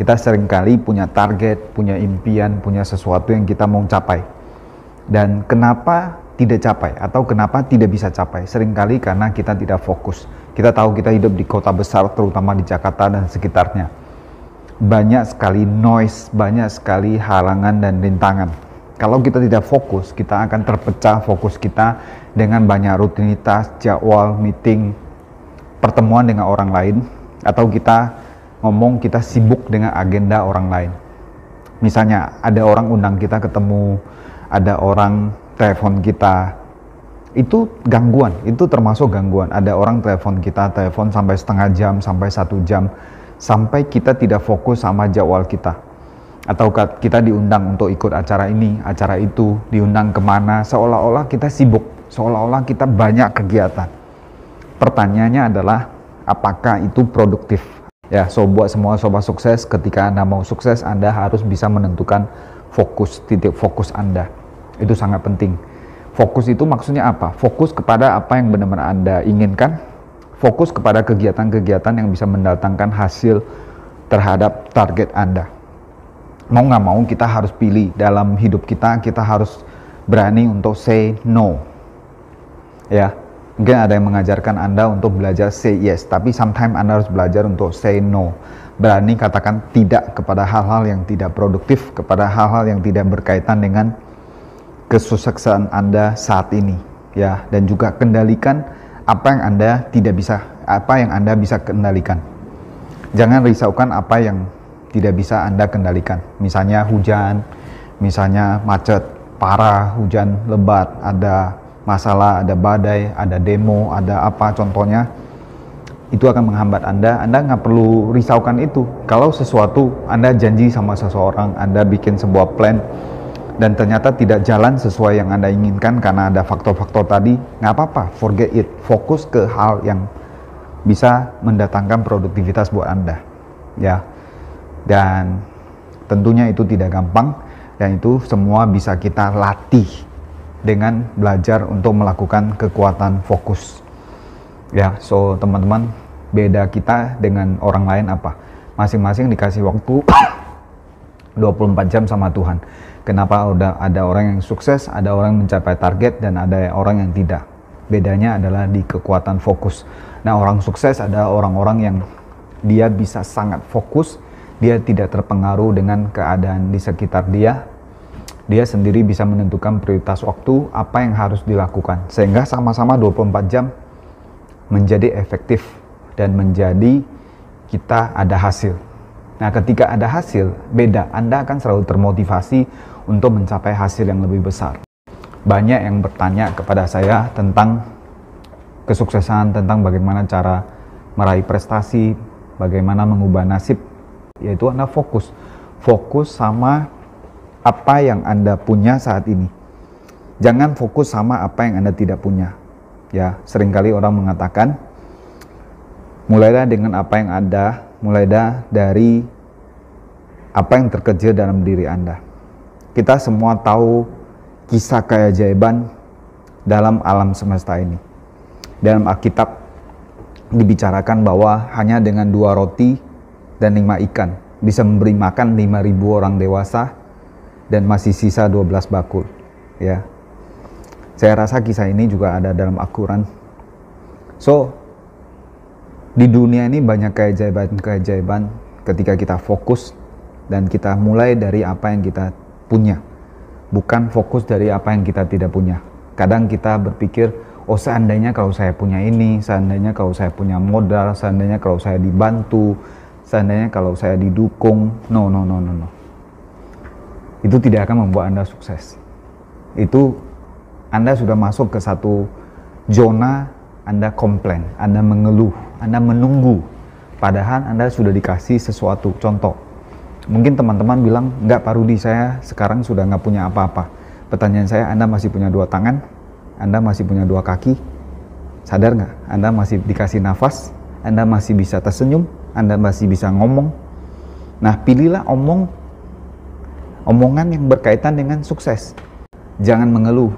Kita seringkali punya target, punya impian, punya sesuatu yang kita mau capai. Dan kenapa tidak capai atau kenapa tidak bisa capai? Seringkali karena kita tidak fokus. Kita tahu kita hidup di kota besar, terutama di Jakarta dan sekitarnya. Banyak sekali noise, banyak sekali halangan dan rintangan. Kalau kita tidak fokus, kita akan terpecah fokus kita dengan banyak rutinitas, jadwal, meeting, pertemuan dengan orang lain, atau kita ngomong kita sibuk dengan agenda orang lain. Misalnya ada orang undang kita ketemu, ada orang telepon kita, itu gangguan, itu termasuk gangguan. Ada orang telepon kita, telepon sampai setengah jam, sampai 1 jam, sampai kita tidak fokus sama jadwal kita. Atau kita diundang untuk ikut acara ini, acara itu, diundang kemana, seolah-olah kita sibuk, seolah-olah kita banyak kegiatan. Pertanyaannya adalah, apakah itu produktif? Ya, so buat semua sobat sukses, ketika Anda mau sukses, Anda harus bisa menentukan fokus, titik fokus Anda. Itu sangat penting. Fokus itu maksudnya apa? Fokus kepada apa yang benar-benar Anda inginkan, fokus kepada kegiatan-kegiatan yang bisa mendatangkan hasil terhadap target Anda. Mau nggak mau kita harus pilih dalam hidup kita, kita harus berani untuk say no. Ya. Mungkin ada yang mengajarkan Anda untuk belajar say yes, tapi sometimes Anda harus belajar untuk say no. Berani katakan tidak kepada hal-hal yang tidak produktif, kepada hal-hal yang tidak berkaitan dengan kesuksesan Anda saat ini, ya. Dan juga kendalikan apa yang Anda tidak bisa, apa yang Anda bisa kendalikan. Jangan risaukan apa yang tidak bisa Anda kendalikan. Misalnya hujan, misalnya macet parah, hujan lebat, ada masalah, ada badai, ada demo, ada apa contohnya, itu akan menghambat Anda nggak perlu risaukan itu. Kalau sesuatu Anda janji sama seseorang, Anda bikin sebuah plan, dan ternyata tidak jalan sesuai yang Anda inginkan karena ada faktor-faktor tadi, nggak apa-apa, forget it, fokus ke hal yang bisa mendatangkan produktivitas buat Anda, ya. Dan tentunya itu tidak gampang, dan itu semua bisa kita latih dengan belajar untuk melakukan kekuatan fokus. Ya, so teman-teman, beda kita dengan orang lain apa? Masing-masing dikasih waktu 24 jam sama Tuhan. Kenapa ada orang yang sukses, ada orang yang mencapai target, dan ada orang yang tidak? Bedanya adalah di kekuatan fokus. Nah, orang sukses adalah orang-orang yang dia bisa sangat fokus, dia tidak terpengaruh dengan keadaan di sekitar dia. Dia sendiri bisa menentukan prioritas waktu, apa yang harus dilakukan, sehingga sama-sama 24 jam menjadi efektif dan menjadi kita ada hasil. Nah, ketika ada hasil, beda. Anda akan selalu termotivasi untuk mencapai hasil yang lebih besar. Banyak yang bertanya kepada saya tentang kesuksesan, tentang bagaimana cara meraih prestasi, bagaimana mengubah nasib, yaitu Anda fokus sama apa yang Anda punya saat ini. Jangan fokus sama apa yang Anda tidak punya. Ya, seringkali orang mengatakan, mulailah dengan apa yang ada, mulailah dari apa yang terkecil dalam diri Anda. Kita semua tahu kisah keajaiban dalam alam semesta ini. Dalam Alkitab dibicarakan bahwa hanya dengan 2 roti dan 5 ikan bisa memberi makan 5.000 orang dewasa, dan masih sisa 12 bakul, ya. Saya rasa kisah ini juga ada dalam Al-Quran. So, di dunia ini banyak keajaiban-keajaiban ketika kita fokus dan kita mulai dari apa yang kita punya, bukan fokus dari apa yang kita tidak punya. Kadang kita berpikir, oh seandainya kalau saya punya ini, seandainya kalau saya punya modal, seandainya kalau saya dibantu, seandainya kalau saya didukung. No. Itu tidak akan membuat Anda sukses. Itu Anda sudah masuk ke satu zona Anda komplain, Anda mengeluh, Anda menunggu. Padahal Anda sudah dikasih sesuatu. Contoh, mungkin teman-teman bilang, enggak Pak Rudi, saya sekarang sudah nggak punya apa-apa. Pertanyaan saya, Anda masih punya 2 tangan? Anda masih punya 2 kaki? Sadar nggak? Anda masih dikasih nafas? Anda masih bisa tersenyum? Anda masih bisa ngomong? Nah, pilihlah omongan yang berkaitan dengan sukses. Jangan mengeluh.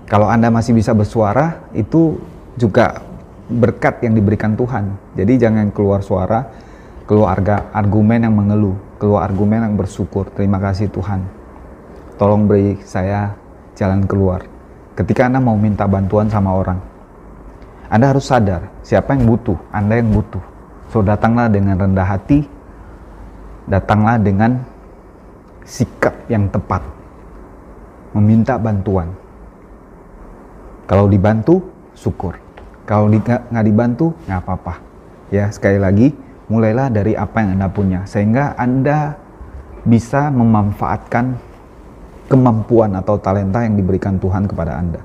Kalau Anda masih bisa bersuara, itu juga berkat yang diberikan Tuhan. Jadi jangan keluar suara keluar argumen yang mengeluh, keluar argumen yang bersyukur. Terima kasih Tuhan, tolong beri saya jalan keluar. Ketika Anda mau minta bantuan sama orang, Anda harus sadar siapa yang butuh, Anda yang butuh. So datanglah dengan rendah hati, datanglah dengan sikap yang tepat, meminta bantuan. Kalau dibantu, syukur. Kalau nggak dibantu, nggak apa-apa. Ya, sekali lagi, mulailah dari apa yang Anda punya, sehingga Anda bisa memanfaatkan kemampuan atau talenta yang diberikan Tuhan kepada Anda.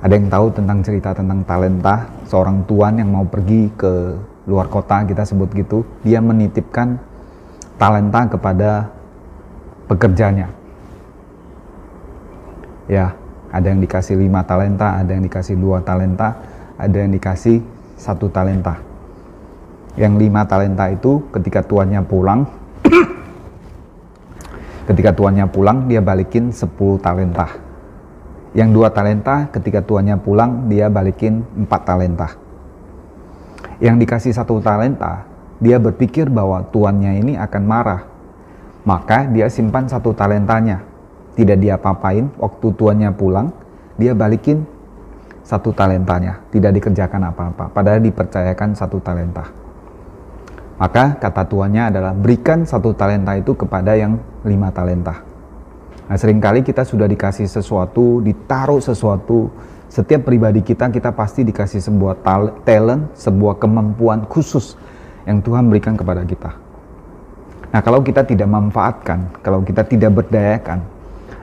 Ada yang tahu tentang cerita tentang talenta seorang tuan yang mau pergi ke luar kota, kita sebut gitu. Dia menitipkan talenta kepada pekerjanya. Ya, ada yang dikasih 5 talenta, ada yang dikasih 2 talenta, ada yang dikasih 1 talenta. Yang 5 talenta itu ketika tuannya pulang, dia balikin 10 talenta. Yang 2 talenta ketika tuannya pulang, dia balikin 4 talenta. Yang dikasih 1 talenta, dia berpikir bahwa tuannya ini akan marah. Maka dia simpan 1 talentanya. Tidak dia apa-apain, waktu tuannya pulang, dia balikin 1 talentanya. Tidak dikerjakan apa-apa, padahal dipercayakan 1 talenta. Maka kata tuannya adalah berikan 1 talenta itu kepada yang 5 talenta. Nah, seringkali kita sudah dikasih sesuatu, ditaruh sesuatu. Setiap pribadi kita pasti dikasih sebuah talent, sebuah kemampuan khusus yang Tuhan berikan kepada kita. Nah, kalau kita tidak manfaatkan, kalau kita tidak berdayakan,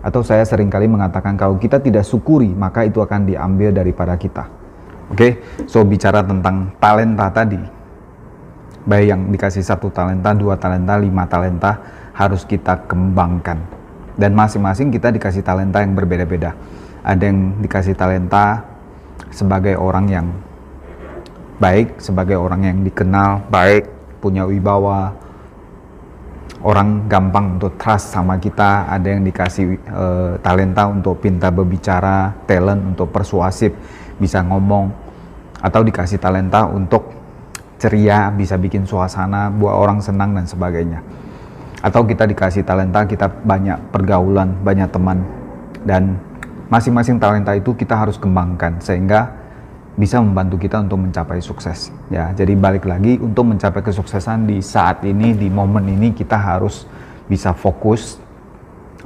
atau saya seringkali mengatakan kalau kita tidak syukuri, maka itu akan diambil daripada kita. Oke, so bicara tentang talenta tadi, baik yang dikasih 1 talenta, 2 talenta, 5 talenta, harus kita kembangkan. Dan masing-masing kita dikasih talenta yang berbeda-beda. Ada yang dikasih talenta sebagai orang yang baik, sebagai orang yang dikenal baik, punya wibawa, orang gampang untuk trust sama kita. Ada yang dikasih talenta untuk pintar berbicara, talent untuk persuasif, bisa ngomong. Atau dikasih talenta untuk ceria, bisa bikin suasana, buat orang senang dan sebagainya. Atau kita dikasih talenta, kita banyak pergaulan, banyak teman. Dan masing-masing talenta itu kita harus kembangkan sehingga bisa membantu kita untuk mencapai sukses. Ya, jadi balik lagi, untuk mencapai kesuksesan di saat ini, di momen ini, kita harus bisa fokus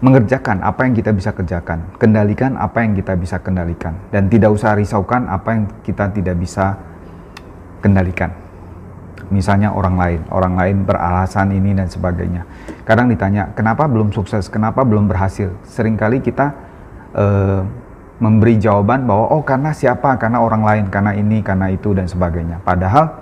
mengerjakan apa yang kita bisa kerjakan, kendalikan apa yang kita bisa kendalikan, dan tidak usah risaukan apa yang kita tidak bisa kendalikan. Misalnya orang lain beralasan ini dan sebagainya. Kadang ditanya, kenapa belum sukses, kenapa belum berhasil? Seringkali kita memberi jawaban bahwa karena siapa, karena orang lain, karena ini, karena itu dan sebagainya. Padahal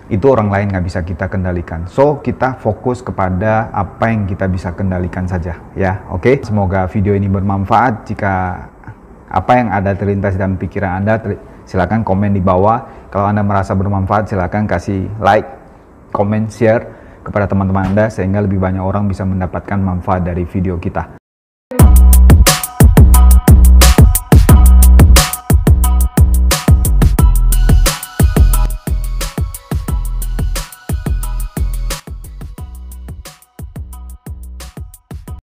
itu orang lain nggak bisa kita kendalikan. So kita fokus kepada apa yang kita bisa kendalikan saja, ya. Oke. Semoga video ini bermanfaat. Jika apa yang ada terlintas dalam pikiran Anda, silakan komen di bawah. Kalau Anda merasa bermanfaat, silakan kasih like, komen, share kepada teman-teman Anda sehingga lebih banyak orang bisa mendapatkan manfaat dari video kita.